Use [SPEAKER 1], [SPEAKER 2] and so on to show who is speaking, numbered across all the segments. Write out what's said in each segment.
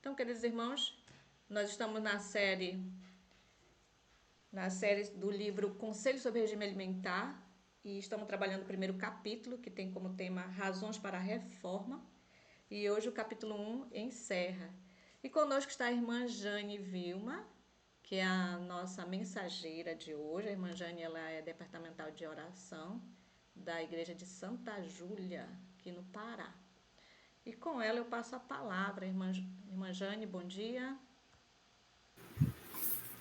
[SPEAKER 1] Então, queridos irmãos, nós estamos na série do livro Conselho sobre Regime Alimentar e estamos trabalhando o primeiro capítulo, que tem como tema Razões para a Reforma. E hoje o capítulo 1 encerra. E conosco está a irmã Jane Vilma, que é a nossa mensageira de hoje. A irmã Jane, ela é departamental de oração da igreja de Santa Júlia, aqui no Pará. E com ela eu passo a palavra. Irmã Jane, bom dia.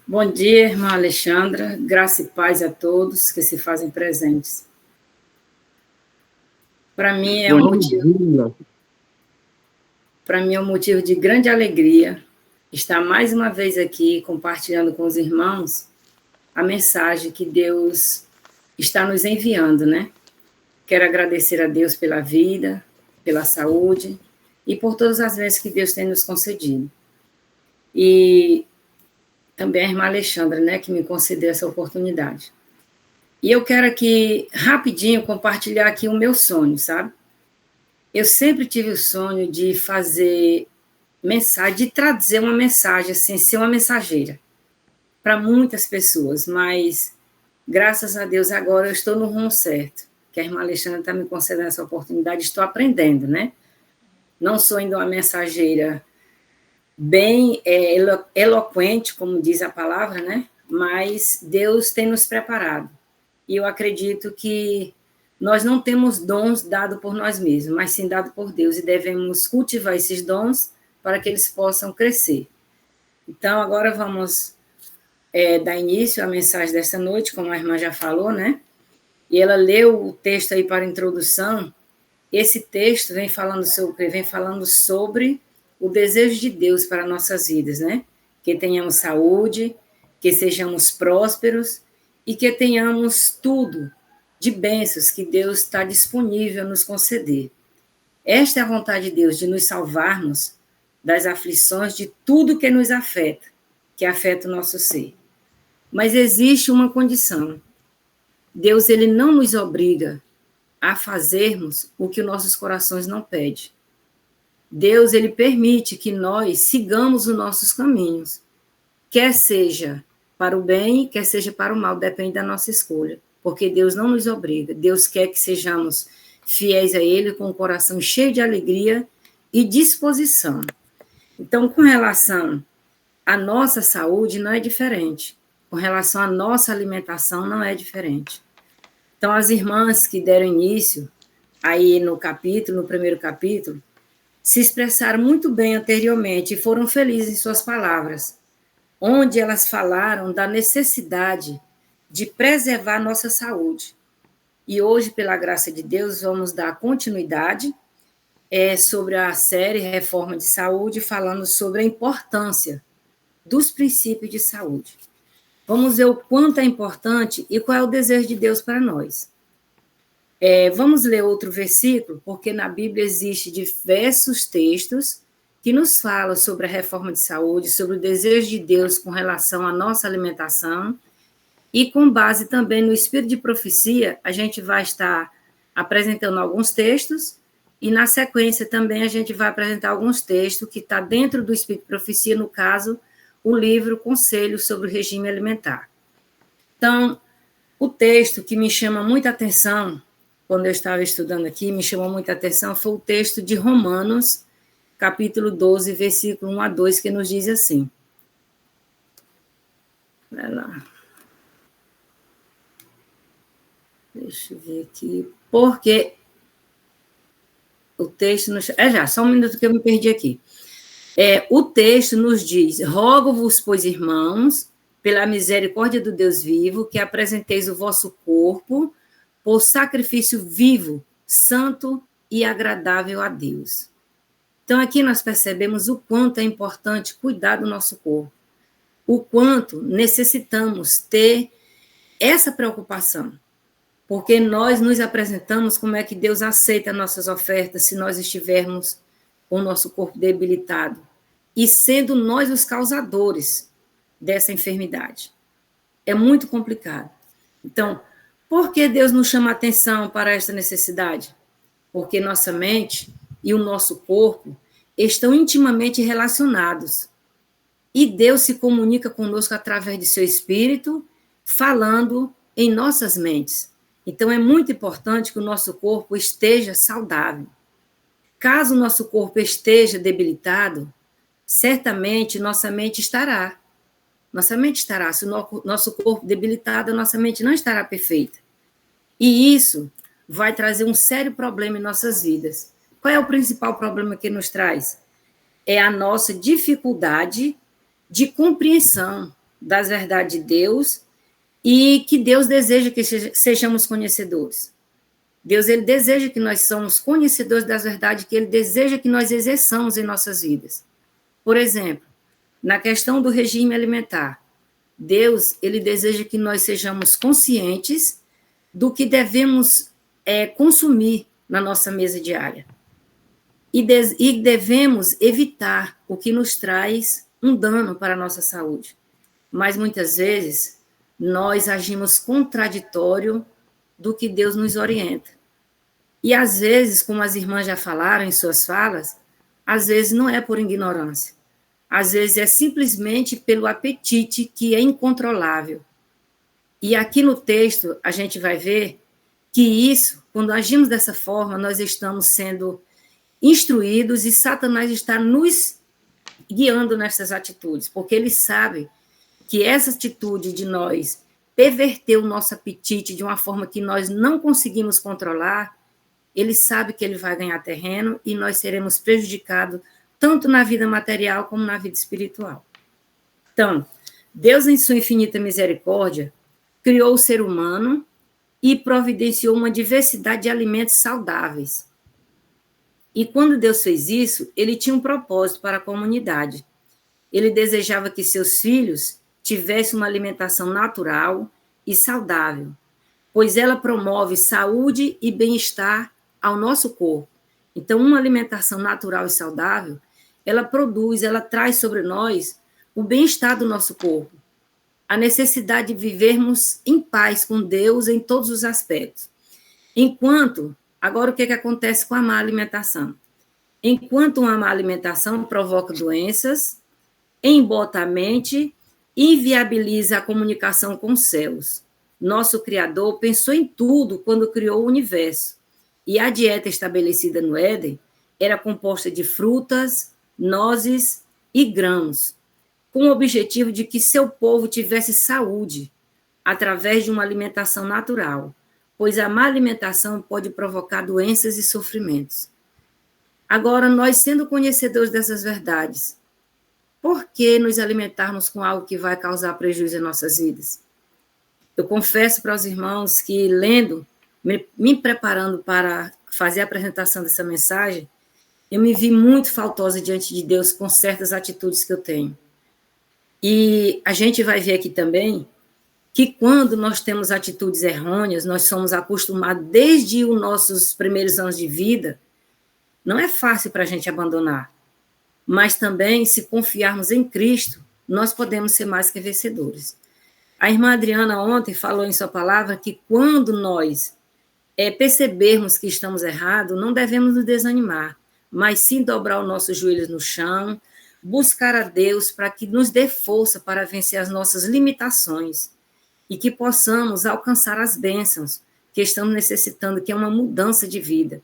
[SPEAKER 2] Bom dia, irmã Alexandra. Graça e paz a todos que se fazem presentes. Para mim é um motivo de grande alegria estar mais uma vez aqui compartilhando com os irmãos a mensagem que Deus está nos enviando, né? Quero agradecer a Deus pela vida, pela saúde e por todas as vezes que Deus tem nos concedido. E também a irmã Alexandra, né, que me concedeu essa oportunidade. E eu quero aqui, rapidinho, compartilhar aqui o meu sonho, sabe? Eu sempre tive o sonho de fazer mensagem, de trazer uma mensagem, assim, ser uma mensageira para muitas pessoas, mas, graças a Deus, agora eu estou no rumo certo, que a irmã Alexandra está me concedendo essa oportunidade, estou aprendendo, né? Não sou ainda uma mensageira bem eloquente, como diz a palavra, né? Mas Deus tem nos preparado. E eu acredito que nós não temos dons dados por nós mesmos, mas sim dados por Deus, e devemos cultivar esses dons para que eles possam crescer. Então, agora vamos dar início à mensagem desta noite, como a irmã já falou, né? E ela leu o texto aí para a introdução. Esse texto vem falando sobre o desejo de Deus para nossas vidas, né? Que tenhamos saúde, que sejamos prósperos e que tenhamos tudo de bênçãos que Deus está disponível a nos conceder. Esta é a vontade de Deus, de nos salvarmos das aflições de tudo que nos afeta, que afeta o nosso ser. Mas existe uma condição. Deus, ele não nos obriga a fazermos o que nossos corações não pedem. Deus, ele permite que nós sigamos os nossos caminhos, quer seja para o bem, quer seja para o mal, depende da nossa escolha, porque Deus não nos obriga. Deus quer que sejamos fiéis a Ele, com o coração cheio de alegria e disposição. Então, com relação à nossa saúde, não é diferente. Com relação à nossa alimentação, não é diferente. Então, as irmãs que deram início aí no primeiro capítulo, se expressaram muito bem anteriormente e foram felizes em suas palavras, onde elas falaram da necessidade de preservar nossa saúde. E hoje, pela graça de Deus, vamos dar continuidade sobre a série Reforma de Saúde, falando sobre a importância dos princípios de saúde. Vamos ver o quanto é importante e qual é o desejo de Deus para nós. Vamos ler outro versículo, porque na Bíblia existem diversos textos que nos falam sobre a reforma de saúde, sobre o desejo de Deus com relação à nossa alimentação, e com base também no Espírito de Profecia, a gente vai estar apresentando alguns textos, e na sequência também a gente vai apresentar alguns textos que está dentro do Espírito de Profecia, no caso, o livro Conselho sobre o Regime Alimentar. Então, o texto que me chama muita atenção, quando eu estava estudando aqui, me chamou muita atenção, foi o texto de Romanos, capítulo 12, versículo 1 a 2, que nos diz assim. Vai lá. Deixa eu ver aqui. Porque o texto nos... só um minuto que eu me perdi aqui. O texto nos diz: rogo-vos, pois, irmãos, pela misericórdia do Deus vivo, que apresenteis o vosso corpo por sacrifício vivo, santo e agradável a Deus. Então, aqui nós percebemos o quanto é importante cuidar do nosso corpo, o quanto necessitamos ter essa preocupação, porque nós nos apresentamos como é que Deus aceita nossas ofertas se nós estivermos com o nosso corpo debilitado, e sendo nós os causadores dessa enfermidade. É muito complicado. Então, por que Deus nos chama a atenção para esta necessidade? Porque nossa mente e o nosso corpo, estão intimamente relacionados. E Deus se comunica conosco através de seu Espírito, falando em nossas mentes. Então, é muito importante que o nosso corpo esteja saudável. Caso o nosso corpo esteja debilitado, certamente nossa mente estará. Nossa mente estará. Se o nosso corpo debilitado, a nossa mente não estará perfeita. E isso vai trazer um sério problema em nossas vidas. Qual é o principal problema que nos traz? É a nossa dificuldade de compreensão das verdades de Deus e que Deus deseja que sejamos conhecedores. Deus, ele deseja que nós somos conhecedores das verdades que ele deseja que nós exerçamos em nossas vidas. Por exemplo, na questão do regime alimentar, Deus, ele deseja que nós sejamos conscientes do que devemos consumir na nossa mesa diária. E devemos evitar o que nos traz um dano para a nossa saúde. Mas, muitas vezes, nós agimos contraditório do que Deus nos orienta. E, às vezes, como as irmãs já falaram em suas falas, às vezes não é por ignorância. Às vezes é simplesmente pelo apetite que é incontrolável. E aqui no texto a gente vai ver que isso, quando agimos dessa forma, nós estamos sendo instruídos e Satanás está nos guiando nessas atitudes, porque ele sabe que essa atitude de nós perverter o nosso apetite de uma forma que nós não conseguimos controlar, ele sabe que ele vai ganhar terreno e nós seremos prejudicados tanto na vida material como na vida espiritual. Então, Deus, em sua infinita misericórdia, criou o ser humano e providenciou uma diversidade de alimentos saudáveis. E quando Deus fez isso, ele tinha um propósito para a comunidade. Ele desejava que seus filhos tivessem uma alimentação natural e saudável, pois ela promove saúde e bem-estar ao nosso corpo. Então, uma alimentação natural e saudável, ela traz sobre nós o bem-estar do nosso corpo, a necessidade de vivermos em paz com Deus em todos os aspectos. Agora o que acontece com a má alimentação? Enquanto uma má alimentação provoca doenças, embota a mente, inviabiliza a comunicação com os céus. Nosso Criador pensou em tudo quando criou o universo. E a dieta estabelecida no Éden era composta de frutas, nozes e grãos, com o objetivo de que seu povo tivesse saúde, através de uma alimentação natural, pois a má alimentação pode provocar doenças e sofrimentos. Agora, nós sendo conhecedores dessas verdades, por que nos alimentarmos com algo que vai causar prejuízo em nossas vidas? Eu confesso para os irmãos que, lendo, me preparando para fazer a apresentação dessa mensagem, eu me vi muito faltosa diante de Deus com certas atitudes que eu tenho. E a gente vai ver aqui também que quando nós temos atitudes errôneas, nós somos acostumados desde os nossos primeiros anos de vida, não é fácil para a gente abandonar. Mas também, se confiarmos em Cristo, nós podemos ser mais que vencedores. A irmã Adriana ontem falou em sua palavra que quando nós percebermos que estamos errados, não devemos nos desanimar, mas sim dobrar os nossos joelhos no chão, buscar a Deus para que nos dê força para vencer as nossas limitações e que possamos alcançar as bênçãos que estamos necessitando, que é uma mudança de vida.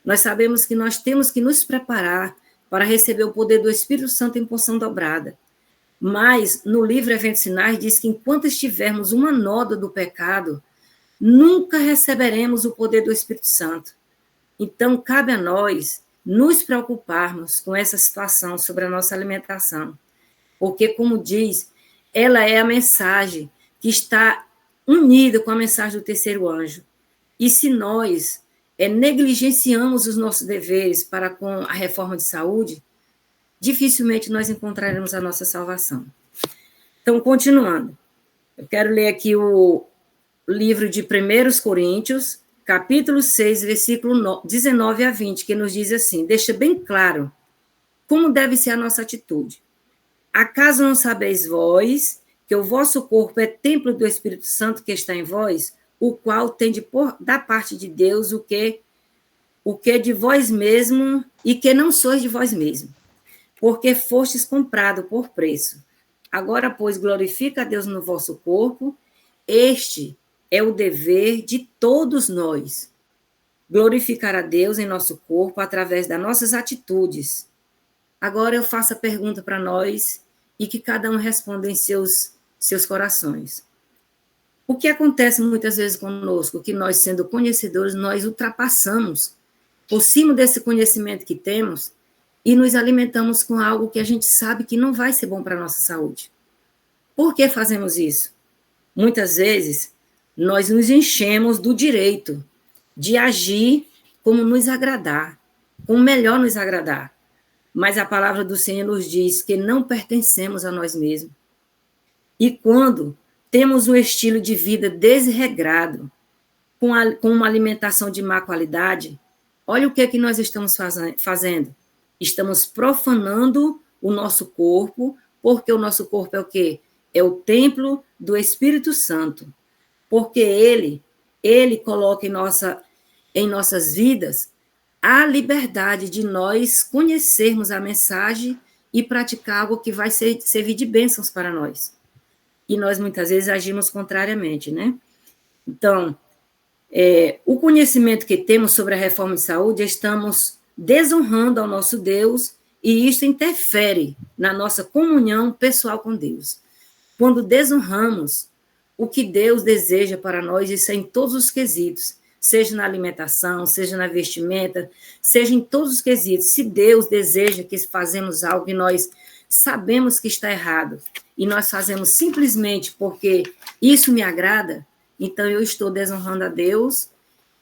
[SPEAKER 2] Nós sabemos que nós temos que nos preparar para receber o poder do Espírito Santo em porção dobrada. Mas, no livro Eventos Sinais, diz que enquanto estivermos uma nódoa do pecado, nunca receberemos o poder do Espírito Santo. Então, cabe a nós nos preocuparmos com essa situação sobre a nossa alimentação. Porque, como diz, ela é a mensagem que está unida com a mensagem do terceiro anjo. E se nós negligenciamos os nossos deveres para com a reforma de saúde, dificilmente nós encontraremos a nossa salvação. Então, continuando, eu quero ler aqui o livro de 1 Coríntios, capítulo 6, versículo 19 a 20, que nos diz assim, deixa bem claro como deve ser a nossa atitude. Acaso não sabeis vós que o vosso corpo é templo do Espírito Santo que está em vós, o qual tem da parte de Deus o que o que é de vós mesmo e que não sois de vós mesmo, porque fostes comprado por preço. Agora, pois, glorifica a Deus no vosso corpo. Este é o dever de todos nós. Glorificar a Deus em nosso corpo através das nossas atitudes. Agora eu faço a pergunta para nós e que cada um responda em seus corações. O que acontece muitas vezes conosco, que nós, sendo conhecedores, nós ultrapassamos por cima desse conhecimento que temos e nos alimentamos com algo que a gente sabe que não vai ser bom para a nossa saúde. Por que fazemos isso? Muitas vezes, nós nos enchemos do direito de agir como nos agradar, como melhor nos agradar. Mas a palavra do Senhor nos diz que não pertencemos a nós mesmos. E quando temos um estilo de vida desregrado, com uma alimentação de má qualidade, olha o que é que nós estamos fazendo. Estamos profanando o nosso corpo, porque o nosso corpo é o quê? É o templo do Espírito Santo. Porque ele coloca em nossas vidas a liberdade de nós conhecermos a mensagem e praticar algo que vai servir de bênçãos para nós. E nós, muitas vezes, agimos contrariamente, né? Então, o conhecimento que temos sobre a reforma de saúde, estamos desonrando ao nosso Deus e isso interfere na nossa comunhão pessoal com Deus. Quando desonramos o que Deus deseja para nós, isso é em todos os quesitos, seja na alimentação, seja na vestimenta, seja em todos os quesitos. Se Deus deseja que fazemos algo e nós sabemos que está errado, e nós fazemos simplesmente porque isso me agrada, então eu estou desonrando a Deus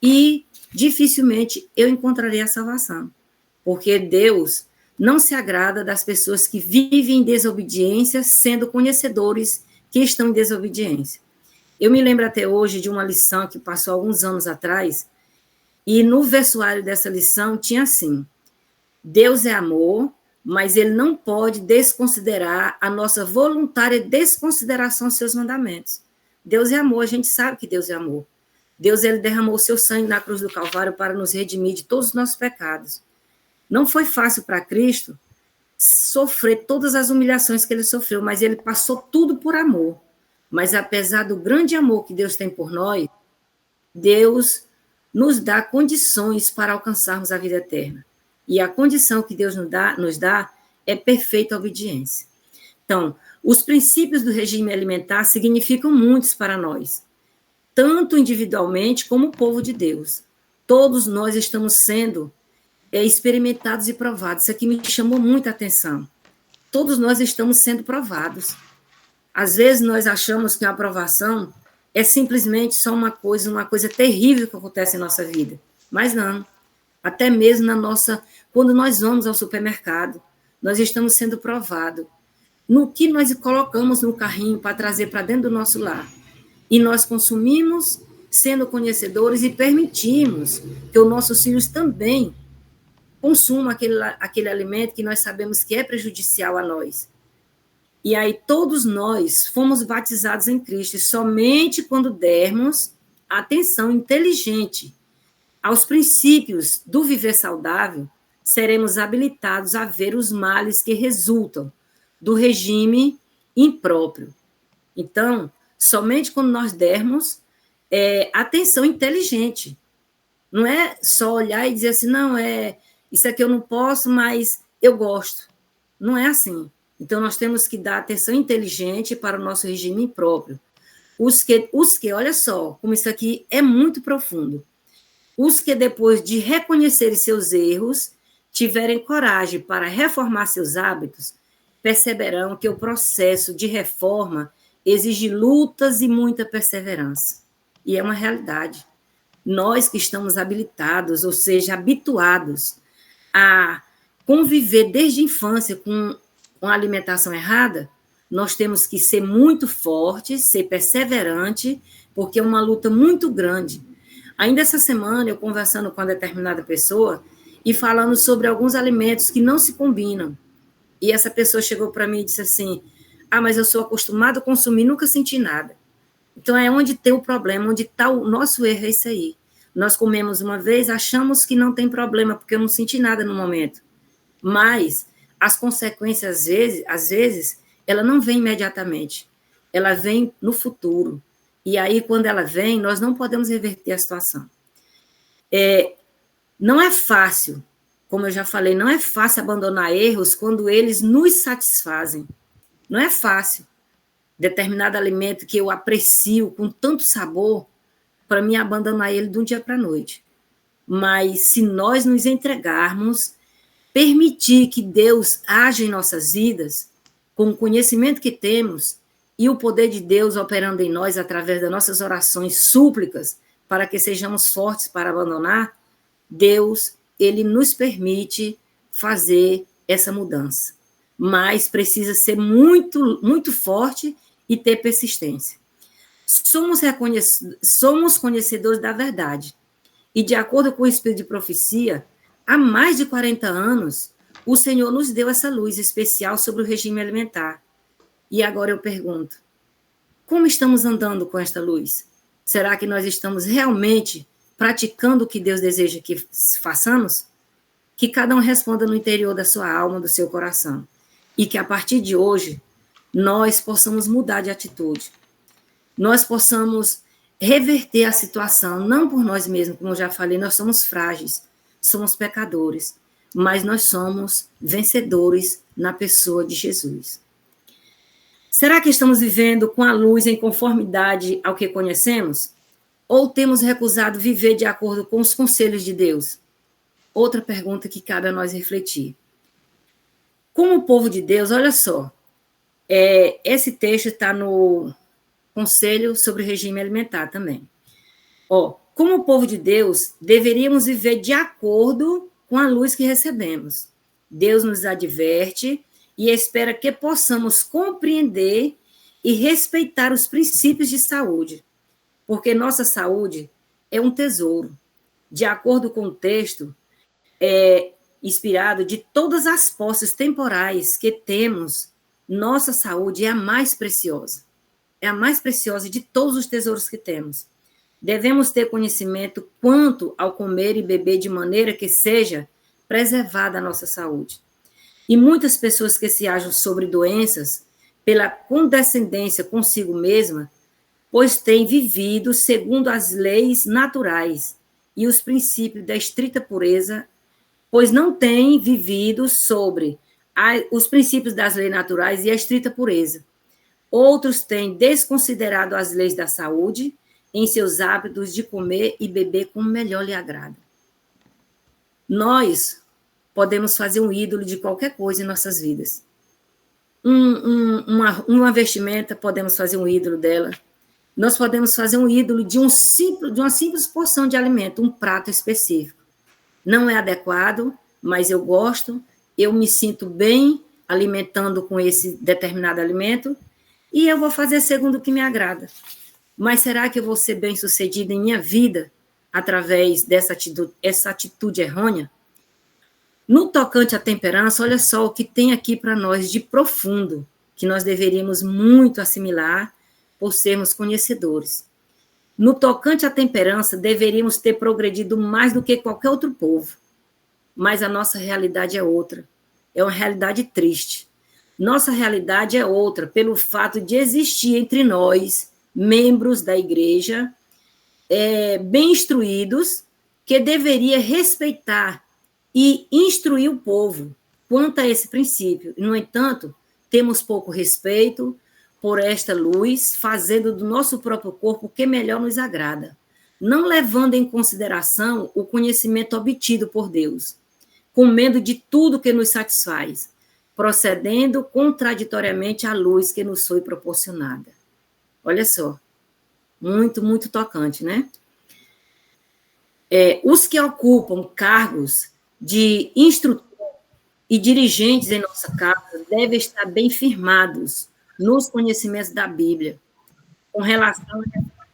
[SPEAKER 2] e dificilmente eu encontrarei a salvação. Porque Deus não se agrada das pessoas que vivem em desobediência, sendo conhecedores que estão em desobediência. Eu me lembro até hoje de uma lição que passou alguns anos atrás, e no versuário dessa lição tinha assim: Deus é amor, mas ele não pode desconsiderar a nossa voluntária desconsideração aos seus mandamentos. Deus é amor, a gente sabe que Deus é amor. Deus, ele derramou o seu sangue na cruz do Calvário para nos redimir de todos os nossos pecados. Não foi fácil para Cristo sofrer todas as humilhações que ele sofreu, mas ele passou tudo por amor. Mas apesar do grande amor que Deus tem por nós, Deus nos dá condições para alcançarmos a vida eterna. E a condição que Deus nos dá é perfeita obediência. Então, os princípios do regime alimentar significam muitos para nós, tanto individualmente como o povo de Deus. Todos nós estamos sendo experimentados e provados. Isso aqui me chamou muita atenção. Todos nós estamos sendo provados. Às vezes nós achamos que a aprovação é simplesmente só uma coisa terrível que acontece em nossa vida. Mas não. Até mesmo quando nós vamos ao supermercado, nós estamos sendo provados. No que nós colocamos no carrinho para trazer para dentro do nosso lar. E nós consumimos, sendo conhecedores, e permitimos que os nossos filhos também consumam aquele alimento que nós sabemos que é prejudicial a nós. E aí todos nós fomos batizados em Cristo, e somente quando dermos atenção inteligente aos princípios do viver saudável, seremos habilitados a ver os males que resultam do regime impróprio. Então, somente quando nós dermos atenção inteligente. Não é só olhar e dizer assim, não, isso aqui eu não posso, mas eu gosto. Não é assim. Então, nós temos que dar atenção inteligente para o nosso regime impróprio. Os que, olha só, como isso aqui é muito profundo. Os que, depois de reconhecerem seus erros, tiverem coragem para reformar seus hábitos, perceberão que o processo de reforma exige lutas e muita perseverança. E é uma realidade. Nós que estamos habilitados, ou seja, habituados a conviver desde a infância com a alimentação errada, nós temos que ser muito fortes, ser perseverante, porque é uma luta muito grande. Ainda essa semana, eu conversando com uma determinada pessoa e falando sobre alguns alimentos que não se combinam. E essa pessoa chegou para mim e disse assim, mas eu sou acostumado a consumir, nunca senti nada. Então, é onde tem o problema, onde está o nosso erro, é isso aí. Nós comemos uma vez, achamos que não tem problema, porque eu não senti nada no momento. Mas as consequências, às vezes, ela não vem imediatamente. Ela vem no futuro. E aí, quando ela vem, nós não podemos reverter a situação. Não é fácil, como eu já falei, não é fácil abandonar erros quando eles nos satisfazem. Não é fácil. Determinado alimento que eu aprecio com tanto sabor, para mim abandonar ele de um dia para a noite. Mas se nós nos entregarmos, permitir que Deus haja em nossas vidas, com o conhecimento que temos e o poder de Deus operando em nós através das nossas orações, súplicas, para que sejamos fortes para abandonar, Deus, ele nos permite fazer essa mudança. Mas precisa ser muito, muito forte e ter persistência. Somos conhecedores da verdade. E, de acordo com o Espírito de Profecia, há mais de 40 anos, o Senhor nos deu essa luz especial sobre o regime alimentar. E agora eu pergunto, como estamos andando com esta luz? Será que nós estamos realmente praticando o que Deus deseja que façamos? Que cada um responda no interior da sua alma, do seu coração. E que, a partir de hoje, nós possamos mudar de atitude. Nós possamos reverter a situação, não por nós mesmos, como eu já falei, nós somos frágeis, somos pecadores, mas nós somos vencedores na pessoa de Jesus. Será que estamos vivendo com a luz em conformidade ao que conhecemos? Ou temos recusado viver de acordo com os conselhos de Deus? Outra pergunta que cabe a nós refletir. Como povo de Deus, olha só, esse texto está no Conselho sobre o Regime Alimentar também. Como povo de Deus, deveríamos viver de acordo com a luz que recebemos. Deus nos adverte e espera que possamos compreender e respeitar os princípios de saúde, porque nossa saúde é um tesouro. De acordo com o texto, inspirado de todas as posses temporais que temos, nossa saúde é a mais preciosa. É a mais preciosa de todos os tesouros que temos. Devemos ter conhecimento quanto ao comer e beber de maneira que seja preservada a nossa saúde. E muitas pessoas que se acham sobre doenças, pela condescendência consigo mesma, pois têm vivido segundo as leis naturais e os princípios da estrita pureza, pois não têm vivido sobre os princípios das leis naturais e a estrita pureza. Outros têm desconsiderado as leis da saúde em seus hábitos de comer e beber como melhor lhe agrada. Nós podemos fazer um ídolo de qualquer coisa em nossas vidas. Uma vestimenta, podemos fazer um ídolo dela. Nós podemos fazer um ídolo de uma simples porção de alimento, um prato específico. Não é adequado, mas eu gosto, eu me sinto bem alimentando com esse determinado alimento, e eu vou fazer segundo o que me agrada. Mas será que eu vou ser bem-sucedida em minha vida através dessa atitude errônea? No tocante à temperança, olha só o que tem aqui para nós de profundo, que nós deveríamos muito assimilar por sermos conhecedores. No tocante à temperança, deveríamos ter progredido mais do que qualquer outro povo. Mas a nossa realidade é outra. É uma realidade triste. Nossa realidade é outra, pelo fato de existir entre nós, membros da igreja, bem instruídos, que deveria respeitar e instruir o povo quanto a esse princípio. No entanto, temos pouco respeito por esta luz, fazendo do nosso próprio corpo o que melhor nos agrada, não levando em consideração o conhecimento obtido por Deus, com medo de tudo que nos satisfaz, procedendo contraditoriamente à luz que nos foi proporcionada. Olha só, muito, muito tocante, né? Os que ocupam cargos de instrutor e dirigentes em nossa casa devem estar bem firmados nos conhecimentos da Bíblia, com relação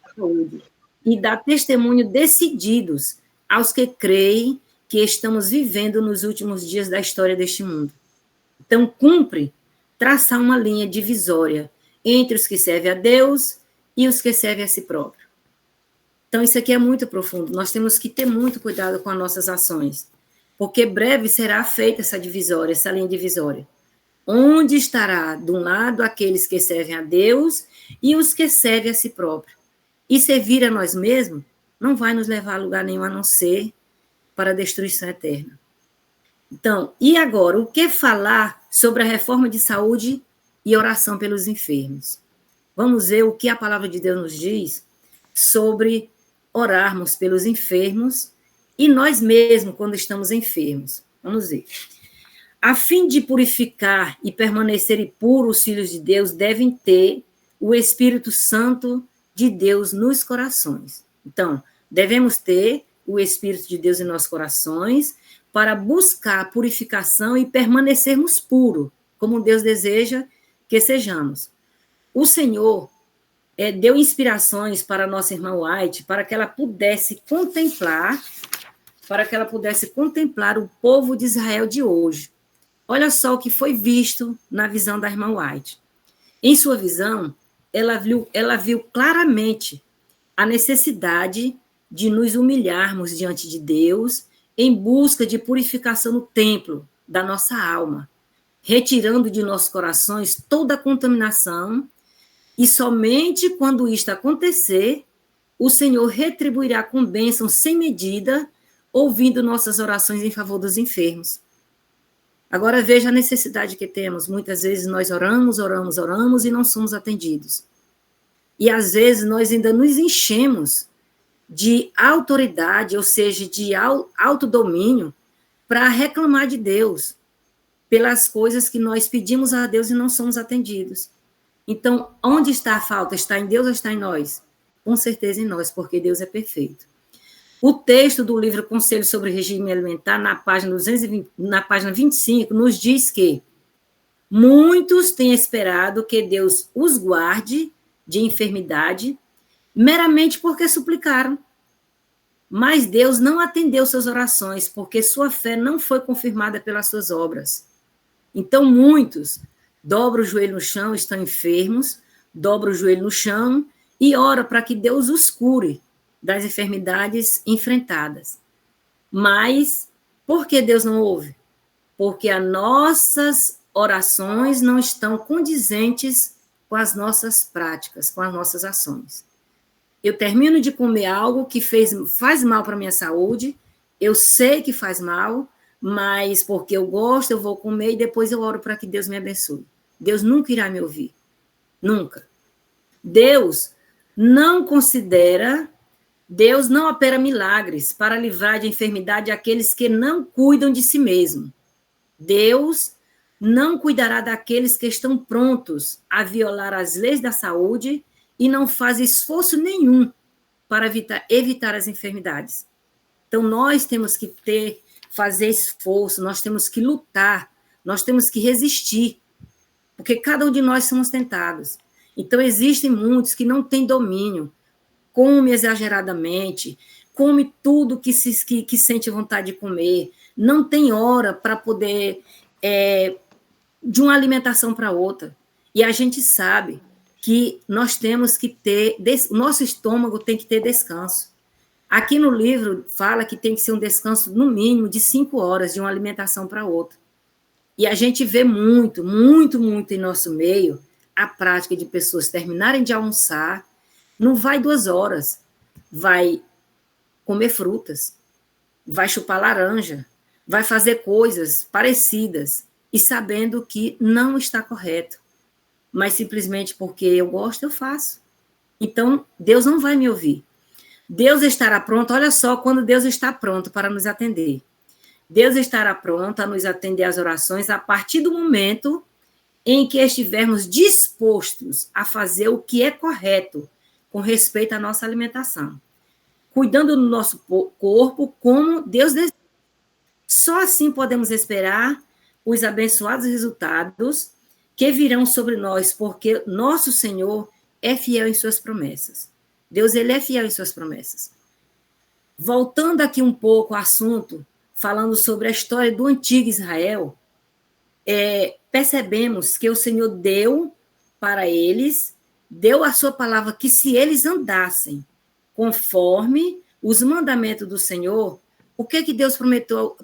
[SPEAKER 2] à saúde, e dar testemunho decididos aos que creem que estamos vivendo nos últimos dias da história deste mundo. Então, cumpre traçar uma linha divisória entre os que servem a Deus e os que servem a si próprio. Então, isso aqui é muito profundo. Nós temos que ter muito cuidado com as nossas ações, porque breve será feita essa divisória, essa linha divisória. Onde estará, de um lado, aqueles que servem a Deus e os que servem a si próprio. E servir a nós mesmos não vai nos levar a lugar nenhum, a não ser para a destruição eterna. Então, e agora, o que falar sobre a reforma de saúde e oração pelos enfermos? Vamos ver o que a palavra de Deus nos diz sobre orarmos pelos enfermos e nós mesmos quando estamos enfermos. Vamos ver. A fim de purificar e permanecerem puros, os filhos de Deus devem ter o Espírito Santo de Deus nos corações. Então, devemos ter o Espírito de Deus em nossos corações para buscar a purificação e permanecermos puros, como Deus deseja que sejamos. O Senhor deu inspirações para a nossa irmã White, para que ela pudesse contemplar o povo de Israel de hoje. Olha só o que foi visto na visão da irmã White. Em sua visão, ela viu claramente a necessidade de nos humilharmos diante de Deus em busca de purificação no templo da nossa alma, retirando de nossos corações toda a contaminação, e somente quando isto acontecer, o Senhor retribuirá com bênção sem medida, ouvindo nossas orações em favor dos enfermos. Agora veja a necessidade que temos. Muitas vezes nós oramos e não somos atendidos. E às vezes nós ainda nos enchemos de autoridade, ou seja, de autodomínio, para reclamar de Deus pelas coisas que nós pedimos a Deus e não somos atendidos. Então, onde está a falta? Está em Deus ou está em nós? Com certeza em nós, porque Deus é perfeito. O texto do livro Conselho sobre Regime Alimentar, na página 25, nos diz que muitos têm esperado que Deus os guarde de enfermidade meramente porque suplicaram. Mas Deus não atendeu suas orações, porque sua fé não foi confirmada pelas suas obras. Então, muitos dobram o joelho no chão, estão enfermos, dobram o joelho no chão e oram para que Deus os cure das enfermidades enfrentadas. Mas, por que Deus não ouve? Porque as nossas orações não estão condizentes com as nossas práticas, com as nossas ações. Eu termino de comer algo que faz mal para a minha saúde, eu sei que faz mal, mas porque eu gosto, eu vou comer e depois eu oro para que Deus me abençoe. Deus nunca irá me ouvir. Nunca. Deus não opera milagres para livrar de enfermidade aqueles que não cuidam de si mesmo. Deus não cuidará daqueles que estão prontos a violar as leis da saúde e não fazem esforço nenhum para evitar as enfermidades. Então, nós temos que fazer esforço, nós temos que lutar, nós temos que resistir, porque cada um de nós somos tentados. Então, existem muitos que não têm domínio, come exageradamente, come tudo que sente vontade de comer, não tem hora para poder, de uma alimentação para outra. E a gente sabe que nós temos que ter, nosso estômago tem que ter descanso. Aqui no livro fala que tem que ser um descanso no mínimo de 5 horas de uma alimentação para outra. E a gente vê muito em nosso meio a prática de pessoas terminarem de almoçar, não vai 2 horas, vai comer frutas, vai chupar laranja, vai fazer coisas parecidas e sabendo que não está correto. Mas simplesmente porque eu gosto, eu faço. Então, Deus não vai me ouvir. Deus estará pronto, olha só, quando Deus está pronto para nos atender. Deus estará pronto a nos atender às orações a partir do momento em que estivermos dispostos a fazer o que é correto com respeito à nossa alimentação, cuidando do nosso corpo como Deus deseja. Só assim podemos esperar os abençoados resultados que virão sobre nós, porque nosso Senhor é fiel em suas promessas. Deus, ele é fiel em suas promessas. Voltando aqui um pouco ao assunto, falando sobre a história do antigo Israel, percebemos que o Senhor deu para eles, deu a sua palavra que se eles andassem conforme os mandamentos do Senhor, o que Deus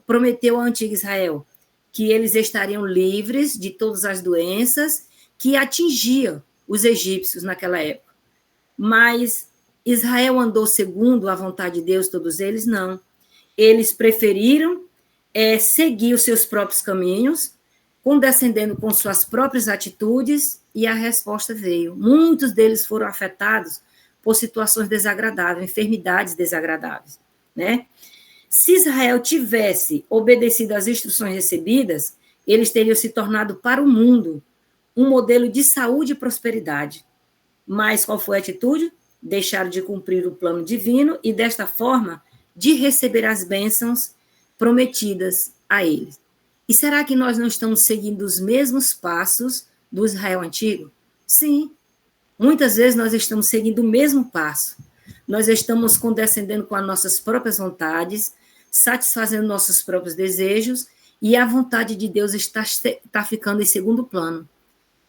[SPEAKER 2] prometeu ao antigo Israel? Que eles estariam livres de todas as doenças que atingiam os egípcios naquela época. Mas Israel andou segundo a vontade de Deus, todos eles? Não. Eles preferiram seguir os seus próprios caminhos, condescendendo com suas próprias atitudes, e a resposta veio. Muitos deles foram afetados por situações desagradáveis, enfermidades desagradáveis, né? Se Israel tivesse obedecido às instruções recebidas, eles teriam se tornado para o mundo um modelo de saúde e prosperidade. Mas qual foi a atitude? Deixaram de cumprir o plano divino e, desta forma, de receber as bênçãos prometidas a eles. E será que nós não estamos seguindo os mesmos passos do Israel antigo? Sim. Muitas vezes nós estamos seguindo o mesmo passo. Nós estamos condescendendo com as nossas próprias vontades, satisfazendo nossos próprios desejos, e a vontade de Deus está ficando em segundo plano,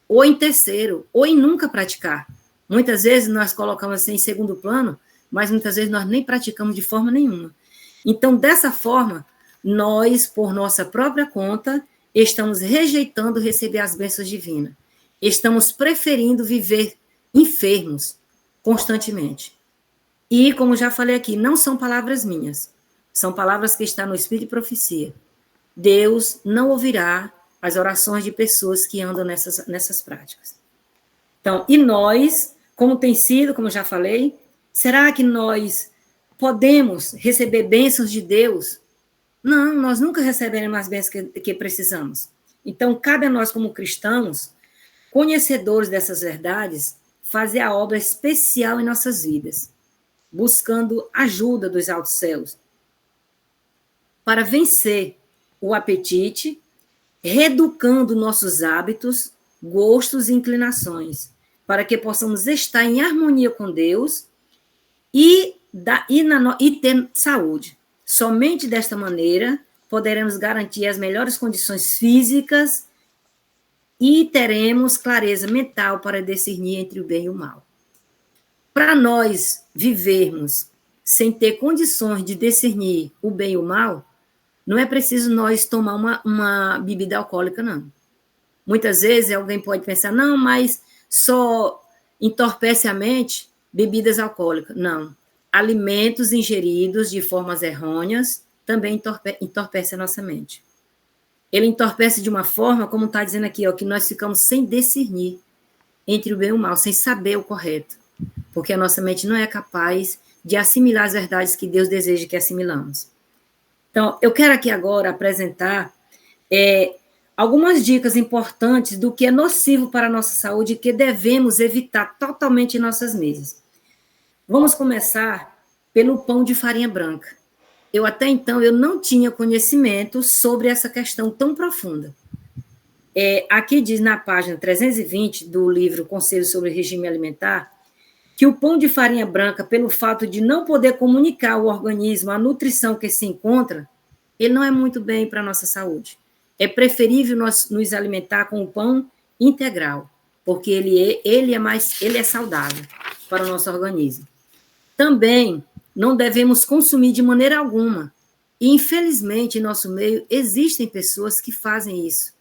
[SPEAKER 2] ou em terceiro, ou em nunca praticar. Muitas vezes nós colocamos assim em segundo plano, mas muitas vezes nós nem praticamos de forma nenhuma. Então, dessa forma, nós, por nossa própria conta, estamos rejeitando receber as bênçãos divinas. Estamos preferindo viver enfermos constantemente. E, como já falei aqui, não são palavras minhas, são palavras que estão no Espírito de Profecia. Deus não ouvirá as orações de pessoas que andam nessas práticas. Então, e nós, como tem sido, como já falei, será que nós podemos receber bênçãos de Deus? Não, nós nunca receberemos as bênçãos que precisamos. Então, cabe a nós, como cristãos, conhecedores dessas verdades, fazer a obra especial em nossas vidas, buscando ajuda dos altos céus, para vencer o apetite, reeducando nossos hábitos, gostos e inclinações, para que possamos estar em harmonia com Deus e ter saúde. Somente desta maneira poderemos garantir as melhores condições físicas e teremos clareza mental para discernir entre o bem e o mal. Para nós vivermos sem ter condições de discernir o bem e o mal, não é preciso nós tomar uma bebida alcoólica, não. Muitas vezes alguém pode pensar, não, mas só entorpece a mente bebidas alcoólicas. Não. Alimentos ingeridos de formas errôneas também entorpecem a nossa mente. Ele entorpece de uma forma, como está dizendo aqui, ó, que nós ficamos sem discernir entre o bem e o mal, sem saber o correto, porque a nossa mente não é capaz de assimilar as verdades que Deus deseja que assimilamos. Então, eu quero aqui agora apresentar algumas dicas importantes do que é nocivo para a nossa saúde e que devemos evitar totalmente em nossas mesas. Vamos começar pelo pão de farinha branca. Até então, eu não tinha conhecimento sobre essa questão tão profunda. Aqui diz na página 320 do livro Conselhos sobre Regime Alimentar, que o pão de farinha branca, pelo fato de não poder comunicar ao organismo a nutrição que se encontra, ele não é muito bem para a nossa saúde. É preferível nós nos alimentar com o pão integral, porque ele é saudável para o nosso organismo. Também não devemos consumir de maneira alguma. E, infelizmente, em nosso meio, existem pessoas que fazem isso.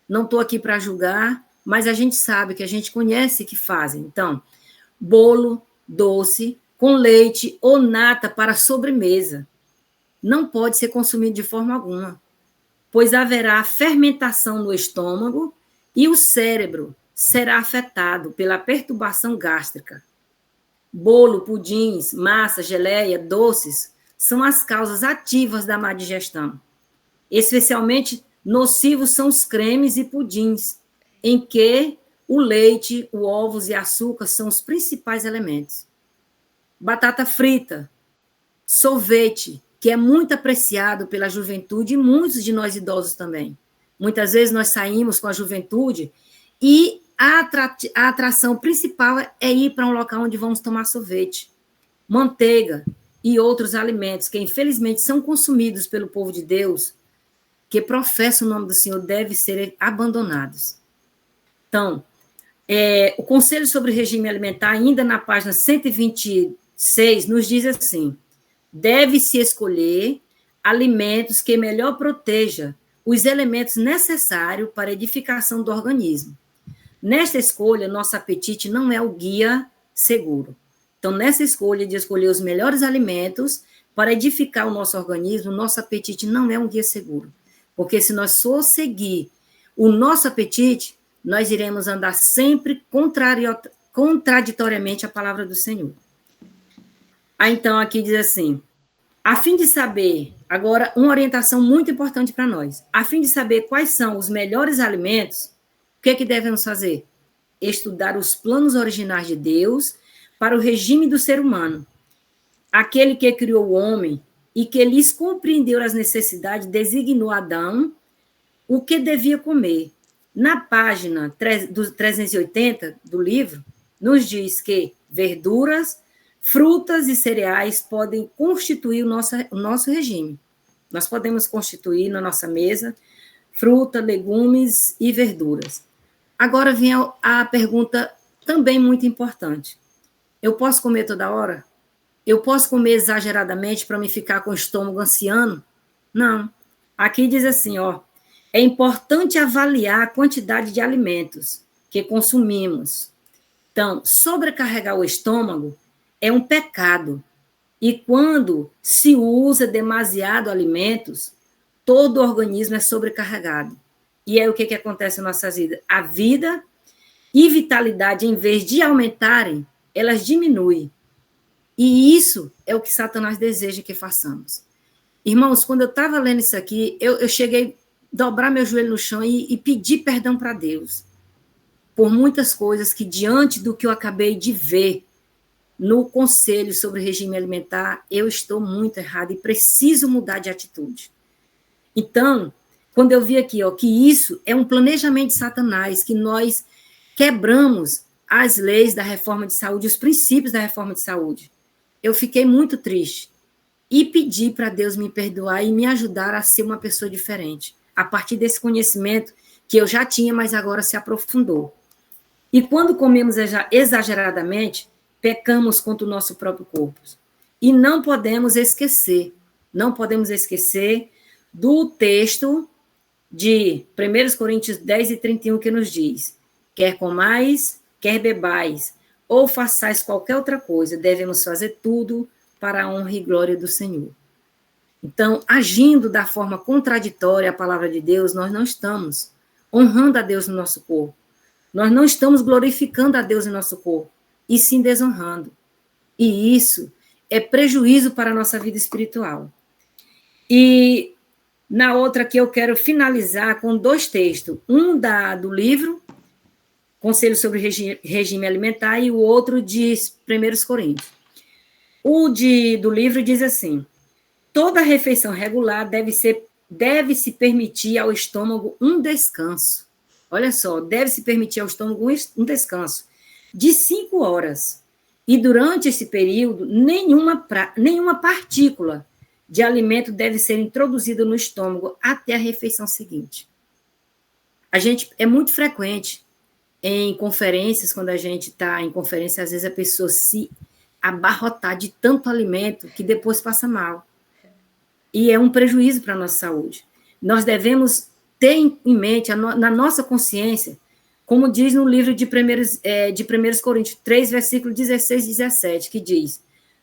[SPEAKER 2] Não estou aqui para julgar, mas a gente sabe, que a gente conhece que fazem. Então, bolo doce com leite ou nata para sobremesa não pode ser consumido de forma alguma, pois haverá fermentação no estômago e o cérebro será afetado pela perturbação gástrica. Bolo, pudins, massa, geleia, doces são as causas ativas da má digestão. Especialmente nocivos são os cremes e pudins, em que o leite, os ovos e açúcar são os principais elementos. Batata frita, sorvete, que é muito apreciado pela juventude e muitos de nós idosos também. Muitas vezes nós saímos com a juventude e a atração principal é ir para um local onde vamos tomar sorvete, manteiga e outros alimentos que, infelizmente, são consumidos pelo povo de Deus, que professa o nome do Senhor, devem ser abandonados. Então, o Conselho sobre Regime Alimentar, ainda na página 125 6 nos diz assim: deve-se escolher alimentos que melhor proteja os elementos necessários para a edificação do organismo. Nesta escolha, nosso apetite não é o guia seguro. Então, nessa escolha de escolher os melhores alimentos para edificar o nosso organismo, nosso apetite não é um guia seguro. Porque se nós for seguir o nosso apetite, nós iremos andar sempre contraditoriamente à palavra do Senhor. Então, aqui diz assim: a fim de saber, agora, uma orientação muito importante para nós, a fim de saber quais são os melhores alimentos, o que devemos fazer? Estudar os planos originais de Deus para o regime do ser humano. Aquele que criou o homem e que lhes compreendeu as necessidades, designou Adão o que devia comer. Na página 380 do livro, nos diz que verduras, frutas e cereais podem constituir o nosso regime. Nós podemos constituir na nossa mesa fruta, legumes e verduras. Agora vem a pergunta também muito importante. Eu posso comer toda hora? Eu posso comer exageradamente para me ficar com o estômago anciano? Não. Aqui diz assim, é importante avaliar a quantidade de alimentos que consumimos. Então, sobrecarregar o estômago é um pecado. E quando se usa demasiado alimentos, todo o organismo é sobrecarregado. E aí o que acontece em nossas vidas? A vida e vitalidade, em vez de aumentarem, elas diminuem. E isso é o que Satanás deseja que façamos. Irmãos, quando eu estava lendo isso aqui, eu cheguei a dobrar meu joelho no chão e pedir perdão para Deus por muitas coisas que, diante do que eu acabei de ver no conselho sobre regime alimentar, eu estou muito errada e preciso mudar de atitude. Então, quando eu vi aqui que isso é um planejamento de Satanás, que nós quebramos as leis da reforma de saúde, os princípios da reforma de saúde, eu fiquei muito triste e pedi para Deus me perdoar e me ajudar a ser uma pessoa diferente, a partir desse conhecimento que eu já tinha, mas agora se aprofundou. E quando comemos exageradamente, pecamos contra o nosso próprio corpo. E não podemos esquecer do texto de 1 Coríntios 10 e 31, que nos diz: quer comais, quer bebais, ou façais qualquer outra coisa, devemos fazer tudo para a honra e glória do Senhor. Então, agindo da forma contraditória à palavra de Deus, nós não estamos honrando a Deus no nosso corpo. Nós não estamos glorificando a Deus em nosso corpo, e sim desonrando. E isso é prejuízo para a nossa vida espiritual. E na outra aqui eu quero finalizar com 2 textos. Um do livro, Conselho sobre Regime Alimentar, e o outro de 1 Coríntios. O do livro diz assim: toda refeição regular deve-se permitir ao estômago um descanso. Olha só, deve-se permitir ao estômago um descanso de 5 horas. E durante esse período, nenhuma partícula de alimento deve ser introduzida no estômago até a refeição seguinte. É muito frequente em conferências, quando a gente está em conferência, às vezes a pessoa se abarrotar de tanto alimento que depois passa mal. E é um prejuízo para a nossa saúde. Nós devemos ter em mente, na nossa consciência, como diz no livro de 1 Coríntios 3, versículo 16 e 17, que diz: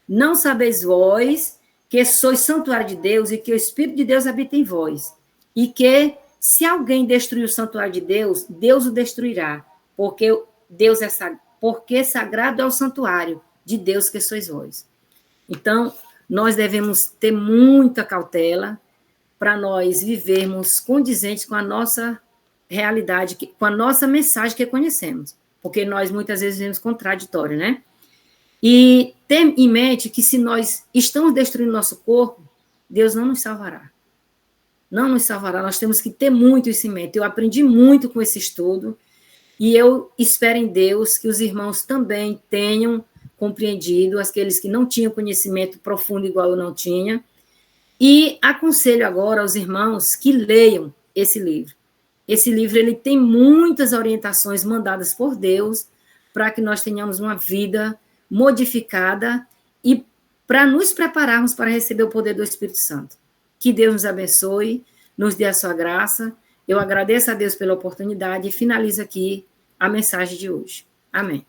[SPEAKER 2] não sabeis vós que sois santuário de Deus e que o Espírito de Deus habita em vós, e que, se alguém destruir o santuário de Deus, Deus o destruirá, porque sagrado é o santuário de Deus que sois vós. Então, nós devemos ter muita cautela para nós vivermos condizentes com a nossa realidade, com a nossa mensagem que conhecemos, porque nós muitas vezes vivemos contraditório, né? E ter em mente que se nós estamos destruindo nosso corpo, Deus não nos salvará. Não nos salvará, nós temos que ter muito isso em mente. Eu aprendi muito com esse estudo e eu espero em Deus que os irmãos também tenham compreendido, aqueles que não tinham conhecimento profundo igual eu não tinha, e aconselho agora aos irmãos que leiam esse livro. Esse livro ele tem muitas orientações mandadas por Deus para que nós tenhamos uma vida modificada e para nos prepararmos para receber o poder do Espírito Santo. Que Deus nos abençoe, nos dê a sua graça. Eu agradeço a Deus pela oportunidade e finalizo aqui a mensagem de hoje. Amém.